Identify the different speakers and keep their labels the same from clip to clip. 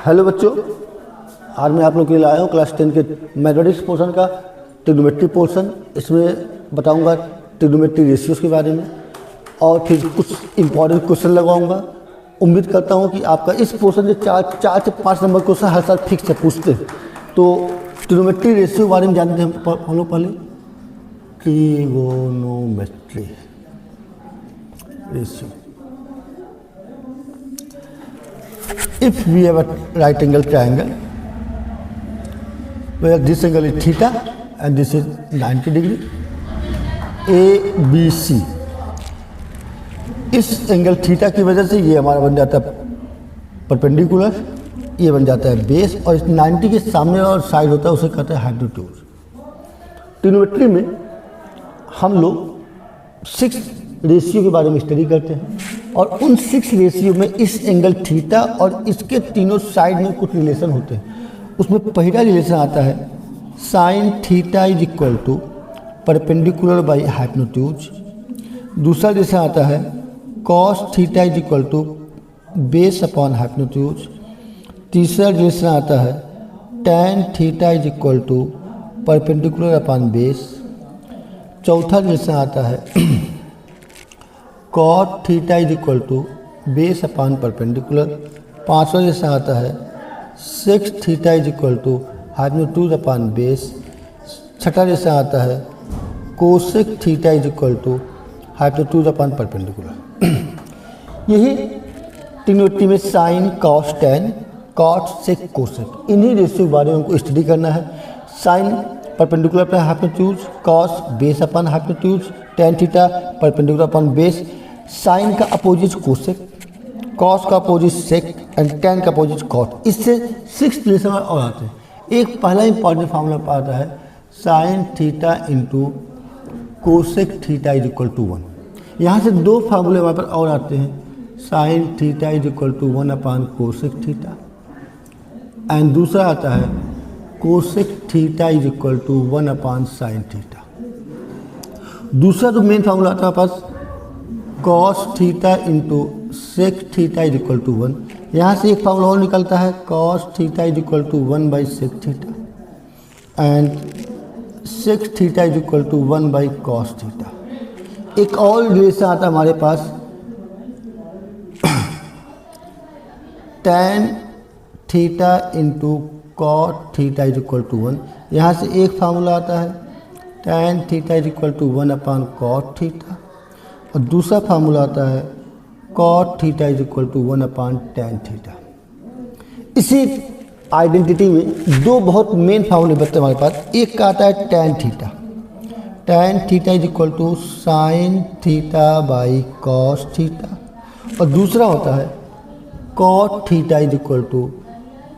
Speaker 1: Hello बच्चों, आज मैं आप लोग के लिए लाया हूँ क्लास 10 के मैथमेटिक्स पोर्शन का ट्रिग्नोमेट्री पोर्शन। इसमें बताऊँगा ट्रिग्नोमेट्री रेशियोज़ के बारे में और फिर कुछ इंपॉर्टेंट क्वेश्चन लगाऊंगा। उम्मीद करता हूँ कि आपका इस पोर्शन से चार से 5 नंबर क्वेश्चन हर साल फिक्स से पूछते हैं। तो ट्रिग्नोमेट्री रेशियो के बारे में जानते हैं हम लोग पहले। Trigonometry ratio, if we have a right angle triangle where this angle is theta and this is 90 degree, ABC, इस एंगल थीटा की वजह से ये हमारा बन जाता है परपेंडिकुलर, ये बन जाता है बेस, और इस 90 के सामने और साइड होता है उसे कहते हैं हाइपोटेन्यूज। ट्रिग्नोमेट्री में हम लोग 6 रेशियो के बारे में स्टडी करते हैं और उन 6 रेशियो में इस एंगल थीटा और इसके तीनों साइड में कुछ रिलेशन होते हैं। उसमें पहला रिलेशन आता है sine theta is equal to perpendicular by hypotenuse. दूसरा रिलेशन आता है cos theta is equal to base upon hypotenuse. तीसरा रिलेशन आता है tan theta is equal to perpendicular upon base. चौथा रिलेशन आता है cot theta is equal to base upon perpendicular. पाँचवा रिलेशन आता है sec theta is equal to hypotenuse upon base. छठा रिलेशन आता है cosec theta is equal to hypotenuse upon perpendicular. यही ट्रिग्नोमेट्री में sine cos tan cot sec cosec, इन्हीं ratio के बारे में हमको स्टडी करना है। Sine perpendicular upon hypotenuse, cos base upon hypotenuse, tan theta perpendicular upon base. Sine का अपोजिट कोसेक, कॉस का अपोजिट सेक एंड टैन का अपोजिट कॉट। इससे 6 रिलेशन और आते हैं। एक पहला इंपॉर्टेंट फार्मूला आता है sine theta into cosec theta is equal to 1। यहाँ से 2 फार्मूले हमारे पर और आते हैं, sine theta is equal to 1 upon cosec theta, and दूसरा आता है cosec theta is equal to 1 upon sine theta. दूसरा जो मेन फार्मूला आता है पास cos theta into sec theta is equal to 1। यहाँ से एक फार्मूला और निकलता है cos theta is equal to 1 by sec theta and sec theta is equal to 1 by cos theta. एक और रिलेशन आता है हमारे पास tan theta into cot theta is equal to 1। यहाँ से एक फार्मूला आता है tan theta is equal to 1 upon cot theta, और दूसरा फार्मूला आता है cot theta is equal to 1 upon tan theta. इसी आइडेंटिटी में 2 बहुत मेन फार्मूले बनते हैं हमारे पास। एक का आता है tan theta, tan theta is equal to sine theta by cos theta, और दूसरा होता है cot theta is equal to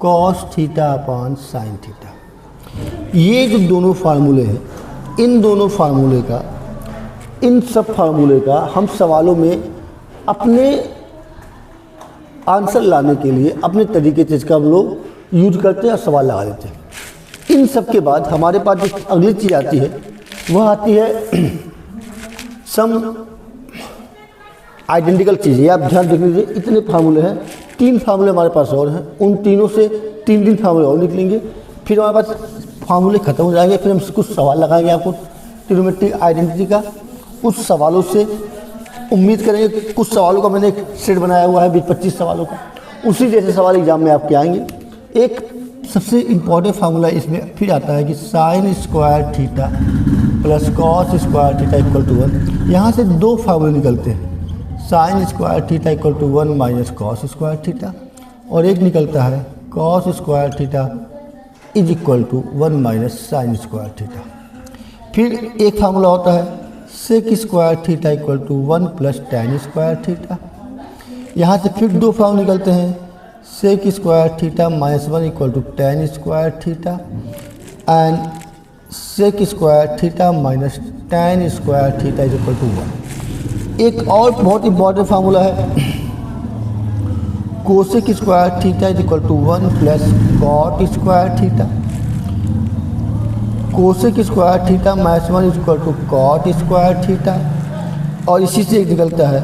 Speaker 1: cos theta upon sine theta. ये जो दोनों फार्मूले हैं, इन दोनों फार्मूले का, इन सब फार्मूले का हम सवालों में अपने आंसर लाने के लिए अपने तरीके से इसका हम लोग यूज करते हैं और सवाल लगा देते हैं। इन सब के बाद हमारे पास जो अगली चीज़ आती है वह आती है सम आइडेंटिकल चीज़ें। आप ध्यान देख लीजिए, इतने फार्मूले हैं, 3 फार्मूले हमारे पास और हैं। उन तीनों से 3 फार्मूले और निकलेंगे, फिर हमारे पास फार्मूले खत्म हो जाएंगे, फिर हम कुछ सवाल लगाएंगे आपको ट्रिग्नोमेट्री आइडेंटिटी का। उस सवालों से उम्मीद करेंगे, कुछ सवालों का मैंने एक सेट बनाया हुआ है 20-25 सवालों का, उसी जैसे सवाल एग्जाम में आपके आएंगे। एक सबसे इम्पॉर्टेंट फार्मूला इसमें फिर आता है कि sine square theta plus cos square theta equal to 1। यहाँ से 2 फार्मूले निकलते हैं, sine square theta equal to 1 minus cos square theta, और एक निकलता है cos square theta is equal to 1 minus sine square theta. फिर एक फार्मूला होता है sec square theta equal to 1 plus tan square theta. यहाँ से फिर 2 फार्मूले निकलते हैं, sec square theta minus 1 equal to tan square theta and sec square theta minus tan square theta is equal to 1। एक और बहुत इंपॉर्टेंट फार्मूला है cosec square theta is equal to 1 plus cot square theta. Cosec square theta minus 1 is equal to cot square theta, और इसी से एक निकलता है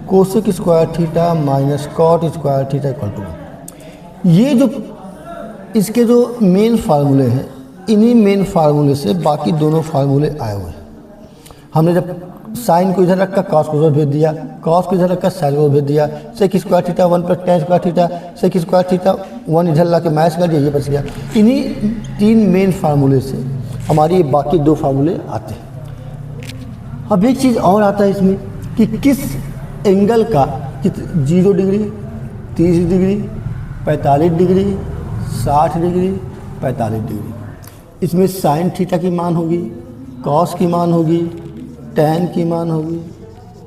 Speaker 1: cosec square theta minus cot square theta equal to 1। ये जो इसके जो मेन फार्मूले हैं, इन्हीं मेन फार्मूले से बाकी दोनों फार्मूले आए हुए हैं। हमने जब साइन को इधर रखकर कॉस को उधर भेज दिया, कॉस को इधर रखकर साइन को भेज दिया, sec square theta 1 plus tan square theta, sec square theta 1 इधर ला के मैच कर दिया, ये बच गया। इन्हीं 3 मेन फार्मूले से हमारी ये बाकी 2 फार्मूले आते हैं। अब एक चीज़ और आता है इसमें कि किस एंगल का 0 degree, 30 degree, 45 degree, 60 degree, 45 degree, इसमें साइन थीटा की मान होगी, कॉस की मान होगी, टैन की मान होगी,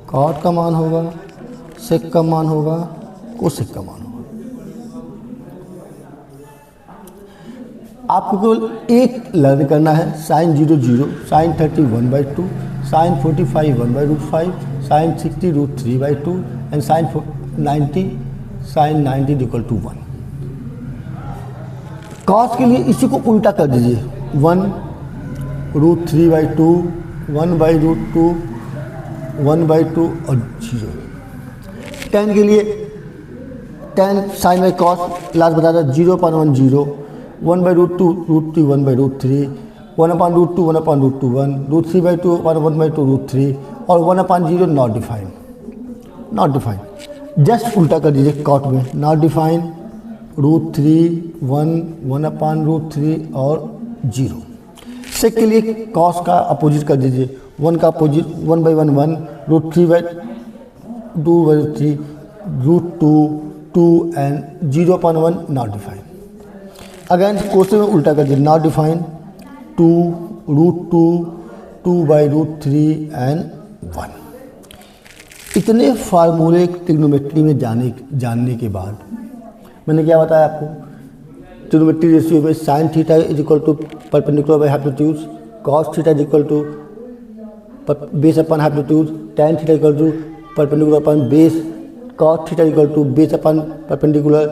Speaker 1: कॉट का मान होगा, सेक का मान होगा, कोसेक का मान होगा। आपको केवल एक लर्न करना है, sine 0 0, sine 30 1/2, sine 45 1/√5, sine 60 √3/2 and sine 90 sine 90 = 1। Cos के लिए इसी को उल्टा कर दीजिए, 1 √3/2, 1/√2, 1/2 और 0। टेन के लिए tan sine by cos last बता रहा 0/1 0, 1/√2 √3 1/√3, 1/√2 1/√2 1, √3/2 1/2 √3 और 1/0 not define. Not define just उल्टा कर दीजिए कॉट में, नॉट डिफाइन, √3 1, 1/√3 और 0। सेक के लिए कॉस का अपोजिट कर दीजिए, 1 का opposite 1/1 1, √3/2/3, √2 2 and 0/1 not define. Again cosec में उल्टा कर दीजिए, नॉट डिफाइन, 2 √2 2/√3 एंड 1। इतने फार्मूले ट्रिग्नोमेट्री में जानने के बाद मैंने क्या बताया आपको, ट्रिग्नोमेट्री रेशियो में sine theta is equal to perpendicular by hypotenuse, cos theta is equal to base upon hypotenuse, tan theta equal to perpendicular upon base, cos theta equal to base upon perpendicular,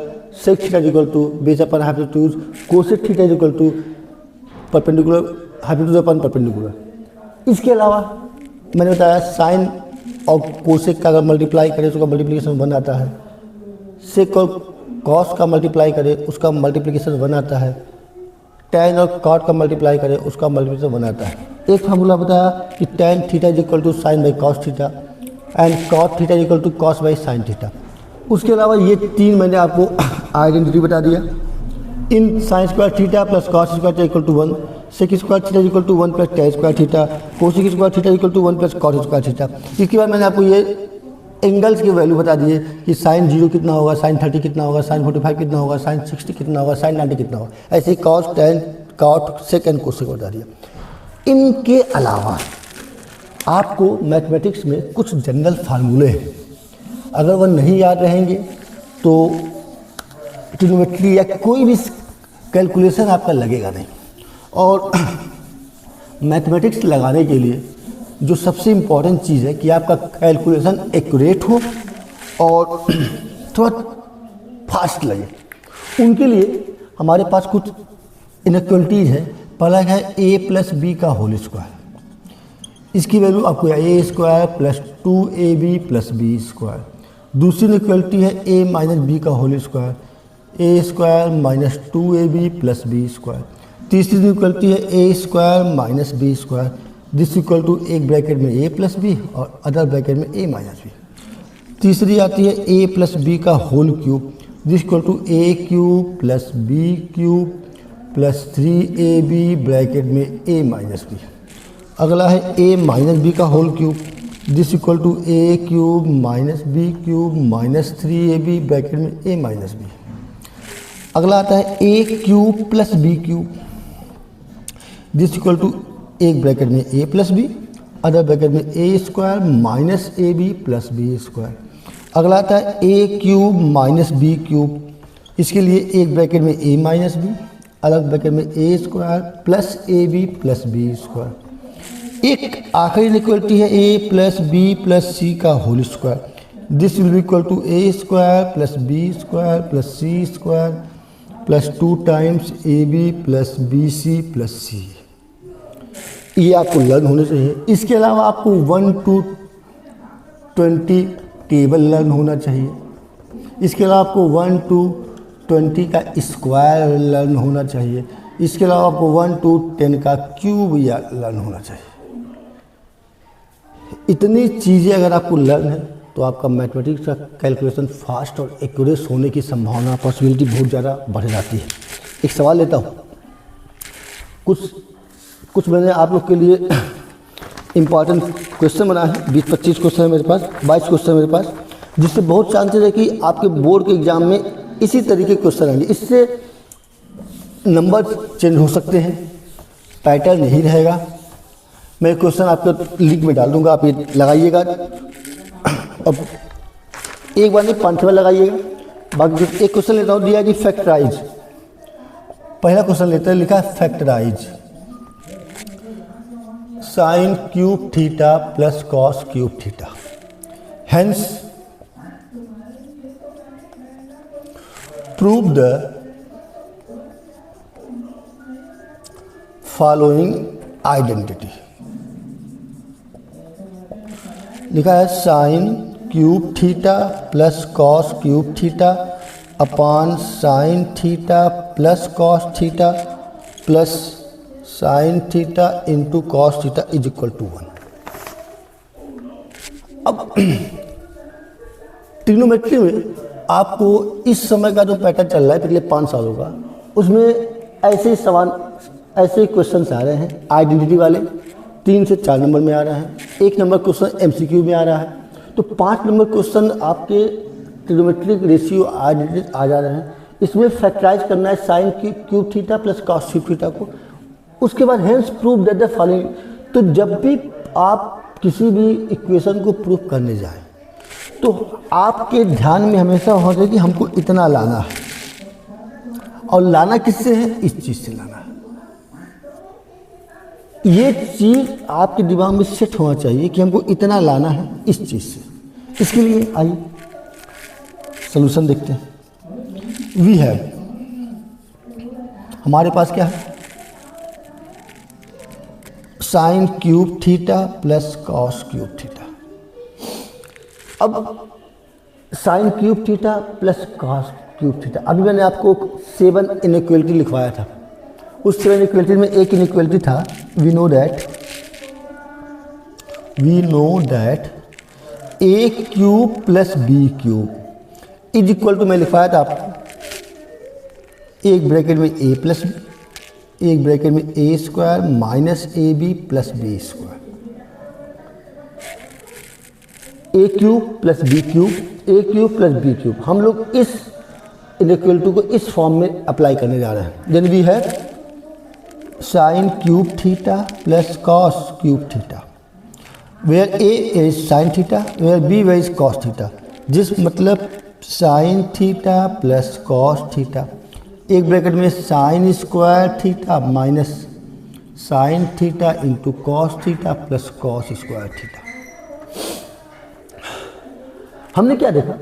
Speaker 1: sec theta equal to base upon hypotenuse, cosec theta equal to perpendicular hypotenuse upon perpendicular. इसके अलावा मैंने बताया sign और cosec का अगर multiply करें तो उसका मल्टीप्लिकेशन 1 आता है, सेक और कॉस का मल्टीप्लाई करें उसका मल्टीप्लिकेशन 1 आता है, टैन और कॉट का मल्टीप्लाई करें उसका मल्टीप्लिकेशन 1 आता है। एक फार्मूला बताया कि tan theta is equal to sine by cos theta and cot theta is equal to cos by sine theta. उसके अलावा ये 3 मैंने आपको आइडेंटिटी बता दिया, इन sine square theta plus cos square theta equal to 1, sec square theta equal to 1 plus tan square theta, cosec square theta equal to 1 plus cos square theta. इसके बाद मैंने आपको ये एंगल्स की वैल्यू बता दिए कि साइन 0 कितना होगा, साइन 30 कितना होगा, साइन 45 कितना होगा, साइन 60 कितना होगा, साइन 90 कितना होगा, ऐसे ही cos tan cot sec and cosec बता दिया। इनके अलावा आपको मैथमेटिक्स में कुछ जनरल फार्मूले हैं, अगर वह नहीं याद रहेंगे तो ट्रिग्नोमेट्री या कोई भी कैलकुलेशन आपका लगेगा नहीं। और मैथमेटिक्स लगाने के लिए जो सबसे इम्पॉर्टेंट चीज़ है कि आपका कैलकुलेशन एक्यूरेट हो और थोड़ा फास्ट लगे। उनके लिए हमारे पास कुछ इनइक्वलिटीज़ है। पहला है a प्लस बी का होल स्क्वायर, इसकी वैल्यू आपको a square plus 2ab plus B square. दूसरी इनइक्वलिटी है a माइनस बी का whole square, a square minus 2ab plus B square. तीसरी इनइक्वलिटी है a square minus b square, this equal to एक bracket में a plus b और other bracket में a minus b. तीसरी आती है a प्लस बी का whole cube, this equal to a cube plus B cube plus 3ab bracket में a minus b. अगला है a माइनस बी का whole cube, this equal to a cube minus b cube minus 3ab bracket में a minus b. अगला आता है a cube plus B cube, this equal to एक bracket में a plus b, other bracket में a square minus A B plus B square. अगला आता है a cube minus b cube, इसके लिए एक ब्रैकेट में a माइनस बी, अलग ब्रैकेट में a square plus A B plus B square. एक आखिरी इक्वलिटी है a plus B plus C का whole square, this will be equal to a square plus B square plus C square plus 2 times A B plus B C plus C. ये आपको learn होने चाहिए। इसके अलावा आपको 1 to 20 table learn होना चाहिए। इसके अलावा आपको 1 to 20 का स्क्वायर लर्न होना चाहिए। इसके अलावा आपको 1 to 10 का क्यूब या लर्न होना चाहिए। इतनी चीज़ें अगर आपको लर्न है तो आपका मैथमेटिक्स का कैलकुलेशन फास्ट और एक्यूरेट होने की संभावना, पॉसिबिलिटी बहुत ज़्यादा बढ़ जाती है। एक सवाल लेता हूँ, कुछ मैंने आप लोग के लिए इम्पॉर्टेंट क्वेश्चन बनाए हैं। 20-25 क्वेश्चन है मेरे पास, 22 क्वेश्चन है मेरे पास, जिससे बहुत चांसेस है कि आपके बोर्ड के एग्जाम में इसी तरीके के क्वेश्चन आएंगे। इससे नंबर चेंज हो सकते हैं, पैटर्न यही रहेगा। मैं क्वेश्चन आपको लिंक में डाल दूंगा, आप ये लगाइएगा। अब एक बार नहीं 5 बार लगाइएगा। बाकी एक क्वेश्चन लेता हूँ, दिया जी फैक्टराइज। पहला क्वेश्चन लेते हैं, लिखा है factorise sine cube theta plus cos cube theta, hence prove the following identity. लिखा है sine cube theta plus cos cube theta upon sine theta plus cos theta plus sine theta into cos theta is equal to 1। अब trigonometry में आपको इस समय का जो pattern चल रहा है पिछले 5 सालों का, उसमें ऐसे सवाल, ऐसे क्वेश्चन आ रहे हैं आइडेंटिटी वाले। 3 से 4 नंबर में आ रहे हैं। 1 नंबर क्वेश्चन एमसीक्यू में आ रहा है। तो 5 नंबर क्वेश्चन आपके ट्रिग्नोमेट्रिक रेशियो आइडेंटिटी आ जा रहे हैं। इसमें फैक्टराइज करना है sine cube theta plus cos cube theta को। उसके बाद hence prove that the following. तो जब भी आप किसी भी इक्वेशन को प्रूव करने जाएं तो आपके ध्यान में हमेशा होना चाहिए कि हमको इतना लाना है, और लाना किससे है? इस चीज़ से लाना है। ये चीज़ आपके दिमाग में सेट होना चाहिए कि हमको इतना लाना है इस चीज़ से। इसके लिए आइए सॉल्यूशन देखते हैं। वी हैव, हमारे पास क्या है? Sine cube theta plus cos cube theta. अब sine cube theta plus cos cube theta, अभी मैंने आपको 7 इनइक्वालिटी लिखवाया था। उस 7 इनइक्वालिटी में एक इनइक्वालिटी था, we know that A cube plus B cube is equal to, मैं लिखवाया था आपको, एक ब्रैकेट में ए प्लस बी, एक ब्रैकेट में A square minus A B plus B square, A cube plus B cube, A cube plus B cube. हम लोग इस इनइक्वालिटी को इस फॉर्म में अप्लाई करने जा रहे हैं। देन वी है sine cube theta plus cos cube theta, where a is sine theta, where b is cos theta. जिस मतलब sine theta plus cos theta, एक ब्रैकेट में sine square theta minus sine theta into cos theta plus cos square theta. हमने क्या देखा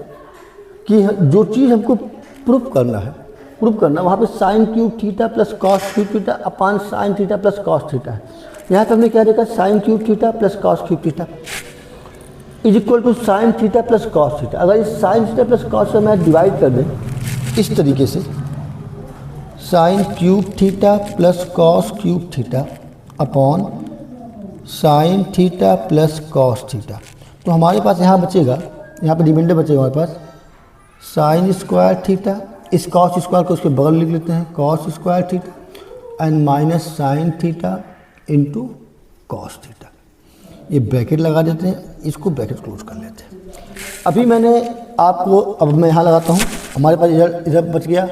Speaker 1: कि जो चीज़ हमको प्रूफ करना वहाँ पे sine cube theta plus cos cube theta upon sine theta plus cos theta है। यहाँ पे हमने क्या देखा? Sine cube theta plus cos cube theta is equal to sine theta plus cos theta. अगर इस साइन थीटा प्लस कॉस से मैं डिवाइड कर दें इस तरीके से, sign cube theta plus cos cube theta upon sine theta plus cos theta, तो हमारे पास यहाँ बचेगा, यहाँ पे रिमाइंडर बचेगा हमारे पास साइन स्क्वायर थीटा, इस कॉस स्क्वायर को उसके बगल लिख लेते हैं, cos square theta and minus sine theta into cos theta. ये ब्रैकेट लगा देते हैं, इसको ब्रैकेट क्लोज कर लेते हैं। अभी मैंने आपको, अब मैं यहाँ लगाता हूँ, हमारे पास इधर बच गया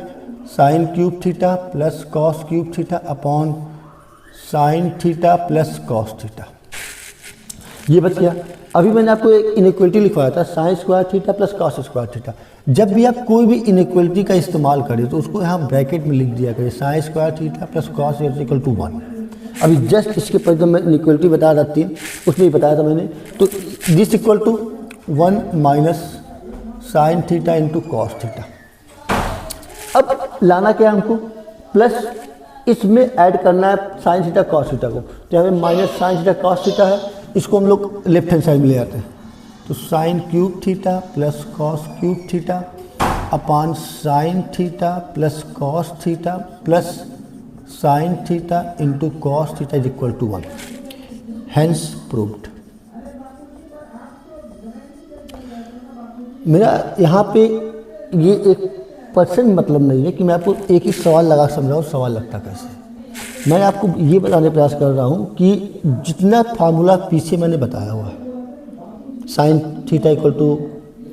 Speaker 1: sign cube theta plus cos cube theta upon sine theta plus cos theta, ये बच गया। अभी मैंने आपको एक इनइक्वालिटी लिखवाया था, sign square theta plus cos square theta. जब भी आप कोई भी इनइक्वालिटी का इस्तेमाल करें तो उसको यहाँ ब्रैकेट में लिख दिया करें, sine square theta plus cos equal to 1। अभी जस्ट इसके पर जब मैं इनइक्वालिटी बता रहा थी उसमें ही बताया था मैंने, तो this equal to 1 minus sine theta into cos theta. अब लाना क्या हमको? प्लस इसमें ऐड करना है साइन थीटा कॉस थीटा को, तो यहाँ पे minus sine theta cos theta है, इसको हम लोग लेफ्ट हैंड साइड में ले आते हैं। तो sine cube theta plus cos cube theta upon sine theta plus cos theta plus sine theta into cos theta is equal to 1, hence proved. मेरा यहाँ पे ये एक % मतलब नहीं है कि मैं आपको एक ही सवाल लगा समझाऊँ, सवाल लगता कैसे। मैं आपको ये बताने प्रयास कर रहा हूँ कि जितना फार्मूला पीछे मैंने बताया हुआ है, sine theta equal to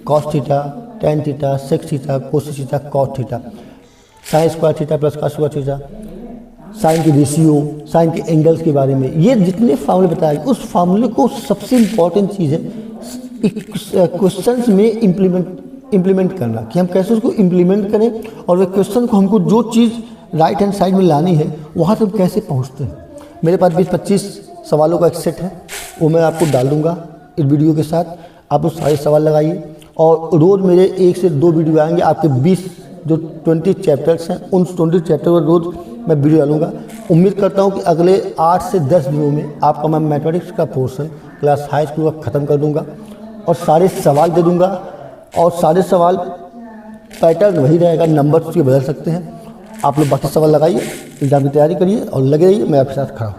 Speaker 1: cos theta, tan theta, sec theta, cosec theta, cot theta, sine square theta plus cos square theta, sine की रेशियो, साइन के एंगल्स के बारे में, ये जितने फार्मूले बताए, उस फार्मूले को सबसे इम्पॉर्टेंट चीज़ है क्वेश्चंस में इम्प्लीमेंट करना, कि हम कैसे उसको इम्प्लीमेंट करें और वे क्वेश्चन को हमको जो चीज़ राइट हैंड साइड में लानी है वहाँ से हम कैसे पहुँचते हैं। मेरे पास 20-25 सवालों का एक सेट है, वो मैं आपको डाल दूँगा इस वीडियो के साथ। आप उस सारे सवाल लगाइए और रोज़ मेरे 1 से 2 वीडियो आएंगे। आपके 20 जो 20 चैप्टर्स हैं, उन 20 चैप्टर पर रोज़ मैं वीडियो डालूँगा। उम्मीद करता हूँ कि अगले 8 से 10 दिनों में आपका मैं मैथमेटिक्स का पोर्शन क्लास हाई स्कूल का ख़त्म कर दूँगा और सारे सवाल दे दूँगा। और सारे सवाल पैटर्न वही रहेगा, नंबर उसके बदल सकते हैं। आप लोग बाकी सवाल लगाइए, एग्जाम की तैयारी करिए और लगे रहिए, मैं आपके साथ खड़ा हूँ।